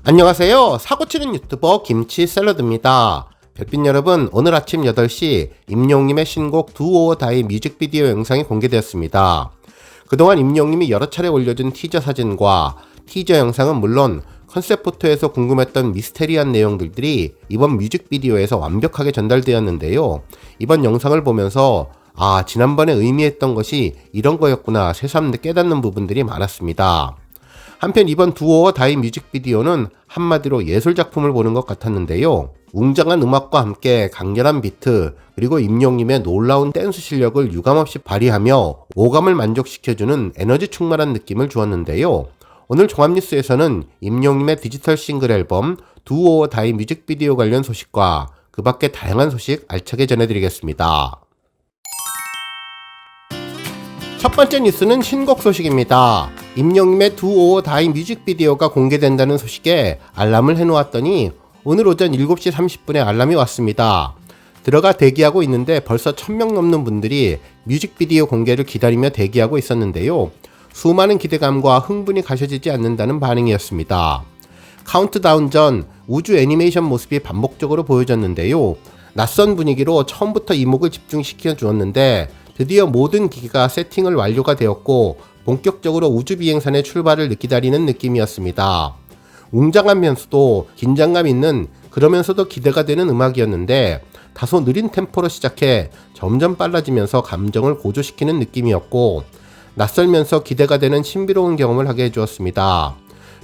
안녕하세요. 사고치는 유튜버 김치샐러드입니다. 별빛 여러분, 오늘 아침 8시 임영웅님의 신곡 Do or Die 뮤직비디오 영상이 공개되었습니다. 그동안 임영웅님이 여러 차례 올려준 티저 사진과 티저 영상은 물론 컨셉 포토에서 궁금했던 미스테리한 내용들이 이번 뮤직비디오에서 완벽하게 전달되었는데요. 이번 영상을 보면서 지난번에 의미했던 것이 이런 거였구나 새삼 깨닫는 부분들이 많았습니다. 한편 이번 Do or Die 뮤직비디오는 한마디로 예술작품을 보는 것 같았는데요. 웅장한 음악과 함께 강렬한 비트, 그리고 임영웅님의 놀라운 댄스 실력을 유감없이 발휘하며 오감을 만족시켜주는 에너지 충만한 느낌을 주었는데요. 오늘 종합뉴스에서는 임영웅님의 디지털 싱글 앨범 Do or Die 뮤직비디오 관련 소식과 그 밖의 다양한 소식 알차게 전해드리겠습니다. 첫 번째 뉴스는 신곡 소식입니다. 임영웅님의 Do or Die 뮤직비디오가 공개된다는 소식에 알람을 해놓았더니 오늘 오전 7시 30분에 알람이 왔습니다. 들어가 대기하고 있는데 벌써 1000명 넘는 분들이 뮤직비디오 공개를 기다리며 대기하고 있었는데요. 수많은 기대감과 흥분이 가셔지지 않는다는 반응이었습니다. 카운트다운 전 우주 애니메이션 모습이 반복적으로 보여졌는데요. 낯선 분위기로 처음부터 이목을 집중시켜 주었는데 드디어 모든 기기가 세팅을 완료가 되었고 본격적으로 우주비행선의 출발을 기다리는 느낌이었습니다. 웅장하면서도 긴장감 있는 그러면서도 기대가 되는 음악이었는데 다소 느린 템포로 시작해 점점 빨라지면서 감정을 고조시키는 느낌이었고 낯설면서 기대가 되는 신비로운 경험을 하게 해주었습니다.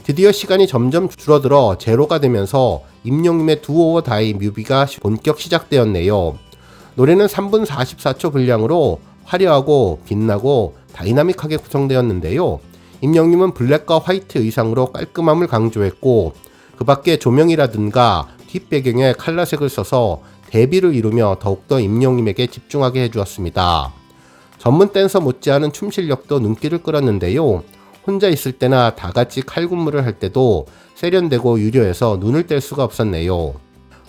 드디어 시간이 점점 줄어들어 제로가 되면서 임영웅님의 Do or Die 뮤비가 본격 시작되었네요. 노래는 3분 44초 분량으로 화려하고 빛나고 다이나믹하게 구성되었는데요. 임영웅님은 블랙과 화이트 의상으로 깔끔함을 강조했고 그 밖에 조명이라든가 뒷배경에 칼라색을 써서 대비를 이루며 더욱더 임영웅님에게 집중하게 해주었습니다. 전문 댄서 못지않은 춤 실력도 눈길을 끌었는데요. 혼자 있을 때나 다같이 칼군무를 할 때도 세련되고 유려해서 눈을 뗄 수가 없었네요.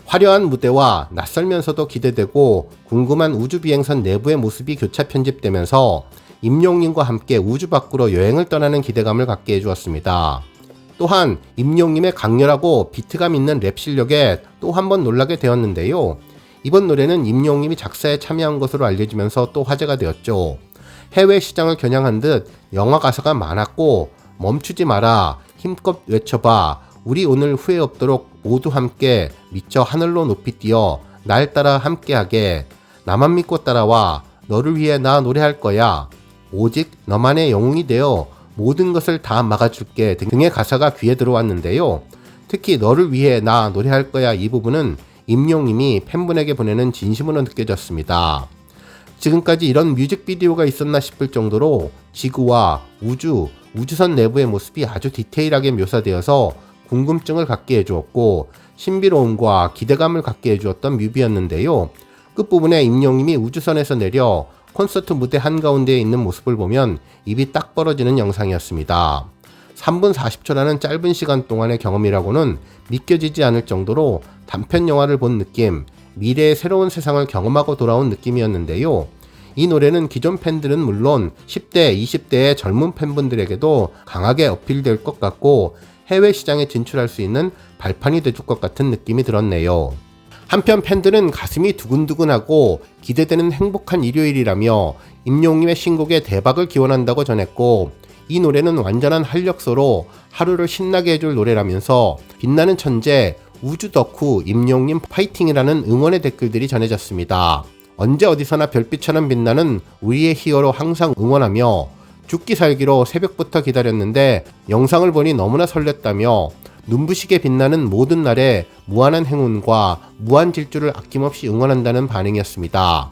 화려한 무대와 낯설면서도 기대되고 궁금한 우주비행선 내부의 모습이 교차 편집되면서 임영웅님과 함께 우주 밖으로 여행을 떠나는 기대감을 갖게 해주었습니다. 또한 임영웅님의 강렬하고 비트감 있는 랩 실력에 또 한 번 놀라게 되었는데요. 이번 노래는 임영웅님이 작사에 참여한 것으로 알려지면서 또 화제가 되었죠. 해외 시장을 겨냥한 듯 영화 가사가 많았고 멈추지 마라, 힘껏 외쳐봐, 우리 오늘 후회 없도록 모두 함께 미쳐 하늘로 높이 뛰어 날 따라 함께하게, 나만 믿고 따라와, 너를 위해 나 노래할 거야, 오직 너만의 영웅이 되어 모든 것을 다 막아줄게 등의 가사가 귀에 들어왔는데요. 특히 너를 위해 나 노래할 거야 이 부분은 임영웅님이 팬분에게 보내는 진심으로 느껴졌습니다. 지금까지 이런 뮤직비디오가 있었나 싶을 정도로 지구와 우주선 내부의 모습이 아주 디테일하게 묘사되어서 궁금증을 갖게 해주었고 신비로움과 기대감을 갖게 해주었던 뮤비였는데요. 끝부분에 임영웅님이 우주선에서 내려 콘서트 무대 한가운데에 있는 모습을 보면 입이 딱 벌어지는 영상이었습니다. 3분 40초라는 짧은 시간 동안의 경험이라고는 믿겨지지 않을 정도로 단편 영화를 본 느낌, 미래의 새로운 세상을 경험하고 돌아온 느낌이었는데요. 이 노래는 기존 팬들은 물론 10대, 20대의 젊은 팬분들에게도 강하게 어필될 것 같고 해외 시장에 진출할 수 있는 발판이 돼줄 것 같은 느낌이 들었네요. 한편 팬들은 가슴이 두근두근하고 기대되는 행복한 일요일이라며 임영웅님의 신곡에 대박을 기원한다고 전했고 이 노래는 완전한 활력소로 하루를 신나게 해줄 노래라면서 빛나는 천재 우주 덕후 임영웅님 파이팅이라는 응원의 댓글들이 전해졌습니다. 언제 어디서나 별빛처럼 빛나는 우리의 히어로 항상 응원하며 죽기 살기로 새벽부터 기다렸는데 영상을 보니 너무나 설렜다며 눈부시게 빛나는 모든 날에 무한한 행운과 무한 질주를 아낌없이 응원한다는 반응이었습니다.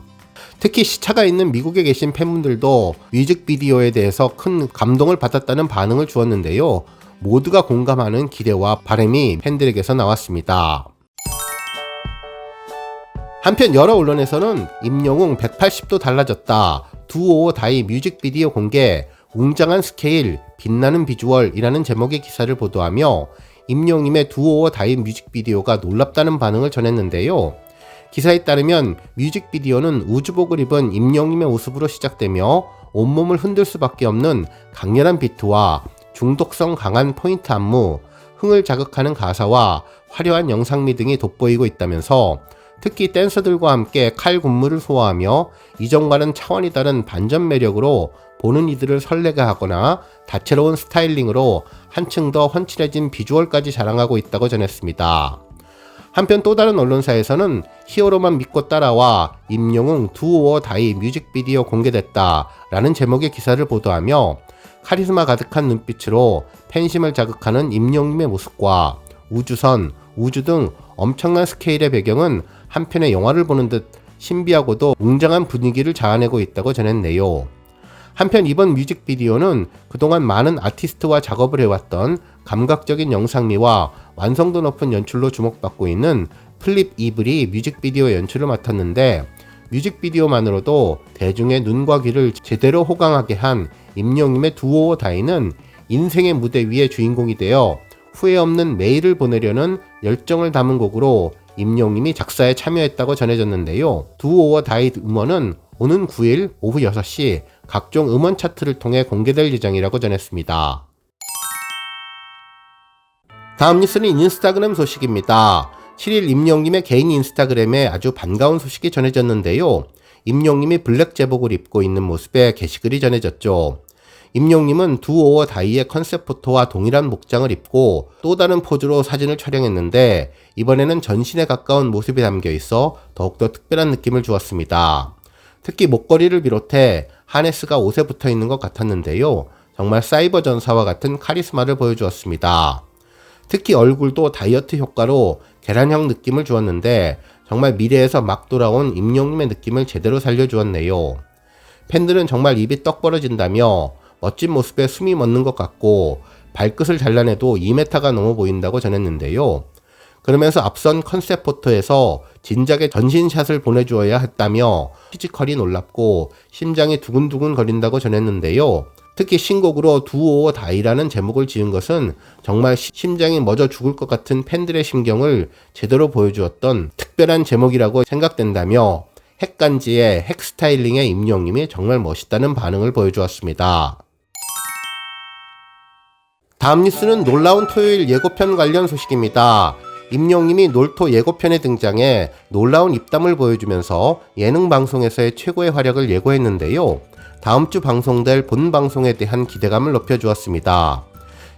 특히 시차가 있는 미국에 계신 팬분들도 뮤직비디오에 대해서 큰 감동을 받았다는 반응을 주었는데요. 모두가 공감하는 기대와 바람이 팬들에게서 나왔습니다. 한편 여러 언론에서는 임영웅 180도 달라졌다, Do or Die 뮤직비디오 공개, 웅장한 스케일, 빛나는 비주얼이라는 제목의 기사를 보도하며 임영웅님의 Do or Die 뮤직비디오가 놀랍다는 반응을 전했는데요. 기사에 따르면 뮤직비디오는 우주복을 입은 임영웅님의 모습으로 시작되며 온몸을 흔들 수밖에 없는 강렬한 비트와 중독성 강한 포인트 안무, 흥을 자극하는 가사와 화려한 영상미 등이 돋보이고 있다면서 특히 댄서들과 함께 칼 군무를 소화하며 이전과는 차원이 다른 반전 매력으로 보는 이들을 설레게 하거나 다채로운 스타일링으로 한층 더 훤칠해진 비주얼까지 자랑하고 있다고 전했습니다. 한편 또 다른 언론사에서는 히어로만 믿고 따라와 임영웅 Do or Die 뮤직비디오 공개됐다 라는 제목의 기사를 보도하며 카리스마 가득한 눈빛으로 팬심을 자극하는 임영웅의 모습과 우주선, 우주 등 엄청난 스케일의 배경은 한편의 영화를 보는 듯 신비하고도 웅장한 분위기를 자아내고 있다고 전했네요. 한편 이번 뮤직비디오는 그동안 많은 아티스트와 작업을 해왔던 감각적인 영상미와 완성도 높은 연출로 주목받고 있는 플립 이블이 뮤직비디오 연출을 맡았는데 뮤직비디오만으로도 대중의 눈과 귀를 제대로 호강하게 한 임영웅의 Do or Die는 인생의 무대 위의 주인공이 되어 후회 없는 매일을 보내려는 열정을 담은 곡으로 임영웅이 작사에 참여했다고 전해졌는데요. Do or Die 음원은 오는 9일 오후 6시 각종 음원 차트를 통해 공개될 예정이라고 전했습니다. 다음 뉴스는 인스타그램 소식입니다. 7일 임영웅의 개인 인스타그램에 아주 반가운 소식이 전해졌는데요. 임영웅이 블랙 제복을 입고 있는 모습에 게시글이 전해졌죠. 임영웅은 Do or Die의 컨셉 포토와 동일한 목장을 입고 또 다른 포즈로 사진을 촬영했는데 이번에는 전신에 가까운 모습이 담겨 있어 더욱더 특별한 느낌을 주었습니다. 특히 목걸이를 비롯해 하네스가 옷에 붙어 있는 것 같았는데요. 정말 사이버 전사와 같은 카리스마를 보여주었습니다. 특히 얼굴도 다이어트 효과로 계란형 느낌을 주었는데 정말 미래에서 막 돌아온 임영웅의 느낌을 제대로 살려주었네요. 팬들은 정말 입이 떡 벌어진다며 멋진 모습에 숨이 멎는 것 같고 발끝을 잘라내도 2m가 넘어 보인다고 전했는데요. 그러면서 앞선 컨셉 포토에서 진작에 전신샷을 보내주어야 했다며 피지컬이 놀랍고 심장이 두근두근 거린다고 전했는데요. 특히 신곡으로 Do or Die라는 제목을 지은 것은 정말 심장이 멎어 죽을 것 같은 팬들의 심경을 제대로 보여주었던 특별한 제목이라고 생각된다며 핵간지의 핵 스타일링의 임영웅이 정말 멋있다는 반응을 보여주었습니다. 다음 뉴스는 놀라운 토요일 예고편 관련 소식입니다. 임영웅이 놀토 예고편에 등장해 놀라운 입담을 보여주면서 예능 방송에서의 최고의 활약을 예고했는데요. 다음 주 방송될 본 방송에 대한 기대감을 높여주었습니다.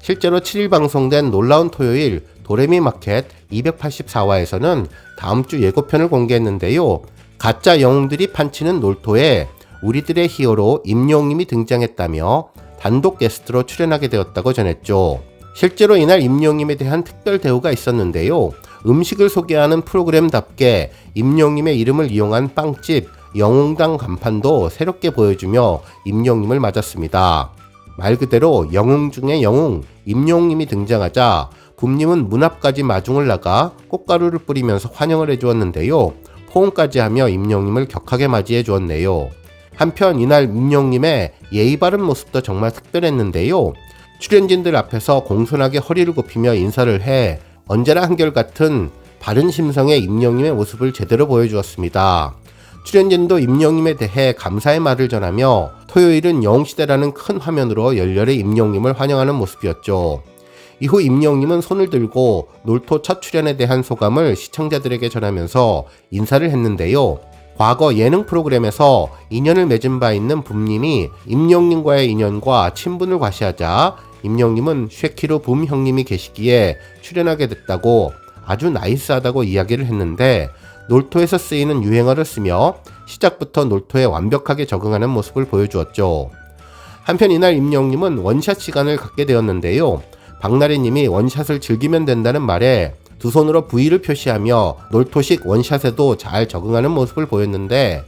실제로 7일 방송된 놀라운 토요일 도레미 마켓 284화에서는 다음 주 예고편을 공개했는데요. 가짜 영웅들이 판치는 놀토에 우리들의 히어로 임영웅이 등장했다며 단독 게스트로 출연하게 되었다고 전했죠. 실제로 이날 임영웅에 대한 특별 대우가 있었는데요. 음식을 소개하는 프로그램답게 임영웅의 이름을 이용한 빵집 영웅당 간판도 새롭게 보여주며 임영웅을 맞았습니다. 말 그대로 영웅 중에 영웅 임영웅이 등장하자 붐님은 문 앞까지 마중을 나가 꽃가루를 뿌리면서 환영을 해주었는데요. 포옹까지 하며 임영웅을 격하게 맞이해 주었네요. 한편 이날 임영웅의 예의 바른 모습도 정말 특별했는데요. 출연진들 앞에서 공손하게 허리를 굽히며 인사를 해 언제나 한결같은 바른 심성의 임영웅의 모습을 제대로 보여주었습니다. 출연진도 임영웅에 대해 감사의 말을 전하며 토요일은 영웅시대라는 큰 화면으로 열렬히 임영웅을 환영하는 모습이었죠. 이후 임영웅은 손을 들고 놀토 첫 출연에 대한 소감을 시청자들에게 전하면서 인사를 했는데요. 과거 예능 프로그램에서 인연을 맺은 바 있는 붐님이 임영웅과의 인연과 친분을 과시하자 임영웅은 쉐키로 붐 형님이 계시기에 출연하게 됐다고 아주 나이스하다고 이야기를 했는데 놀토에서 쓰이는 유행어를 쓰며 시작부터 놀토에 완벽하게 적응하는 모습을 보여주었죠. 한편 이날 임영웅은 원샷 시간을 갖게 되었는데요. 박나래님이 원샷을 즐기면 된다는 말에 두 손으로 V를 표시하며 놀토식 원샷에도 잘 적응하는 모습을 보였는데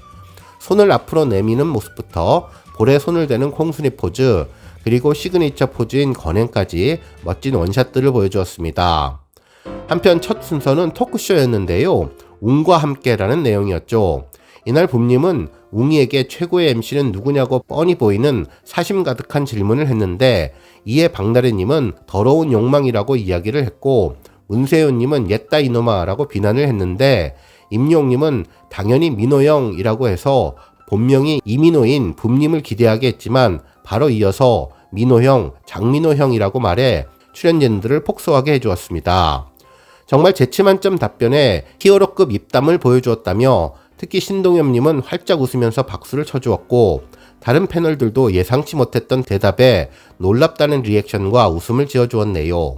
손을 앞으로 내미는 모습부터 볼에 손을 대는 콩순이 포즈 그리고 시그니처 포즈인 건행까지 멋진 원샷들을 보여주었습니다. 한편 첫 순서는 토크쇼였는데요. 웅과 함께라는 내용이었죠. 이날 붐님은 웅이에게 최고의 MC는 누구냐고 뻔히 보이는 사심 가득한 질문을 했는데 이에 박나래님은 더러운 욕망이라고 이야기를 했고 문세윤님은 옛다 이놈아라고 비난을 했는데 임영웅님은 당연히 민호형이라고 해서 본명이 이민호인 붐님을 기대하게 했지만 바로 이어서 민호형, 장민호형이라고 말해 출연진들을 폭소하게 해주었습니다. 정말 재치만점 답변에 히어로급 입담을 보여주었다며 특히 신동엽님은 활짝 웃으면서 박수를 쳐주었고 다른 패널들도 예상치 못했던 대답에 놀랍다는 리액션과 웃음을 지어주었네요.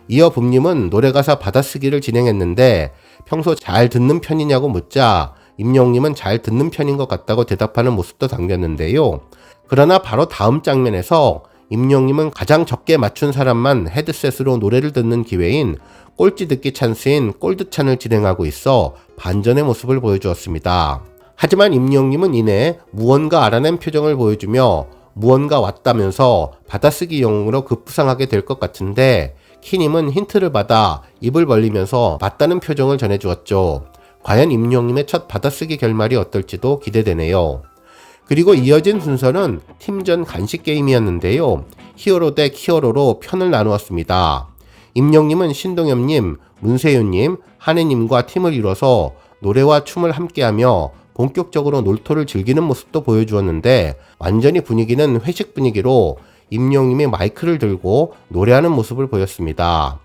이어 붐님은 노래가사 받아쓰기를 진행했는데 평소 잘 듣는 편이냐고 묻자 임영웅님은 잘 듣는 편인 것 같다고 대답하는 모습도 담겼는데요. 그러나 바로 다음 장면에서 임영웅님은 가장 적게 맞춘 사람만 헤드셋으로 노래를 듣는 기회인 꼴찌 듣기 찬스인 꼴드찬을 진행하고 있어 반전의 모습을 보여주었습니다. 하지만 임영웅님은 이내 무언가 알아낸 표정을 보여주며 무언가 왔다면서 받아쓰기 영웅으로 급부상하게 될 것 같은데 키님은 힌트를 받아 입을 벌리면서 맞다는 표정을 전해주었죠. 과연 임영웅님의 첫 받아쓰기 결말이 어떨지도 기대되네요. 그리고 이어진 순서는 팀전 간식 게임이었는데요. 히어로 대 히어로로 편을 나누었습니다. 임영웅님은 신동엽님, 문세윤님, 한혜님과 팀을 이뤄서 노래와 춤을 함께하며 본격적으로 놀토를 즐기는 모습도 보여주었는데 완전히 분위기는 회식 분위기로 임영웅님이 마이크를 들고 노래하는 모습을 보였습니다.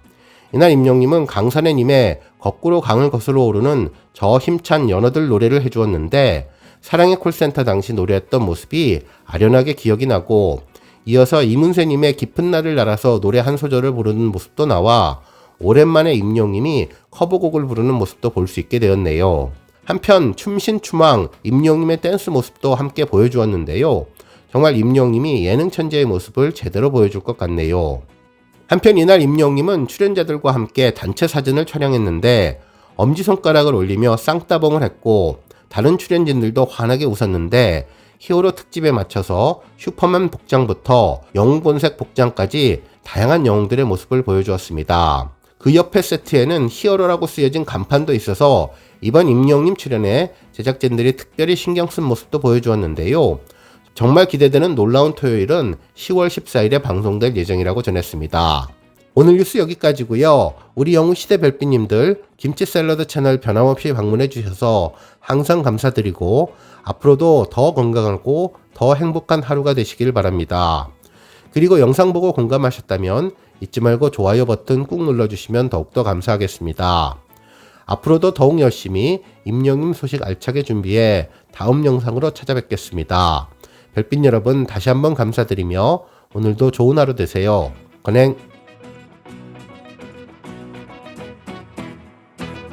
이날 임영웅님은 강산혜님의 거꾸로 강을 거슬러 오르는 저 힘찬 연어들 노래를 해주었는데 사랑의 콜센터 당시 노래했던 모습이 아련하게 기억이 나고 이어서 이문세님의 깊은 날을 날아서 노래 한 소절을 부르는 모습도 나와 오랜만에 임영웅님이 커버곡을 부르는 모습도 볼 수 있게 되었네요. 한편 춤신추망 임영웅님의 댄스 모습도 함께 보여주었는데요. 정말 임영웅님이 예능 천재의 모습을 제대로 보여줄 것 같네요. 한편 이날 임영웅님은 출연자들과 함께 단체 사진을 촬영했는데 엄지손가락을 올리며 쌍따봉을 했고 다른 출연진들도 환하게 웃었는데 히어로 특집에 맞춰서 슈퍼맨 복장부터 영웅 본색 복장까지 다양한 영웅들의 모습을 보여주었습니다. 그 옆에 세트에는 히어로라고 쓰여진 간판도 있어서 이번 임영웅님 출연에 제작진들이 특별히 신경 쓴 모습도 보여주었는데요. 정말 기대되는 놀라운 토요일은 10월 14일에 방송될 예정이라고 전했습니다. 오늘 뉴스 여기까지고요. 우리 영웅 시대 별빛님들 김치 샐러드 채널 변함없이 방문해 주셔서 항상 감사드리고 앞으로도 더 건강하고 더 행복한 하루가 되시길 바랍니다. 그리고 영상 보고 공감하셨다면 잊지 말고 좋아요 버튼 꾹 눌러주시면 더욱더 감사하겠습니다. 앞으로도 더욱 열심히 임영웅 소식 알차게 준비해 다음 영상으로 찾아뵙겠습니다. 별빛 여러분 다시 한번 감사드리며 오늘도 좋은 하루 되세요. 건행.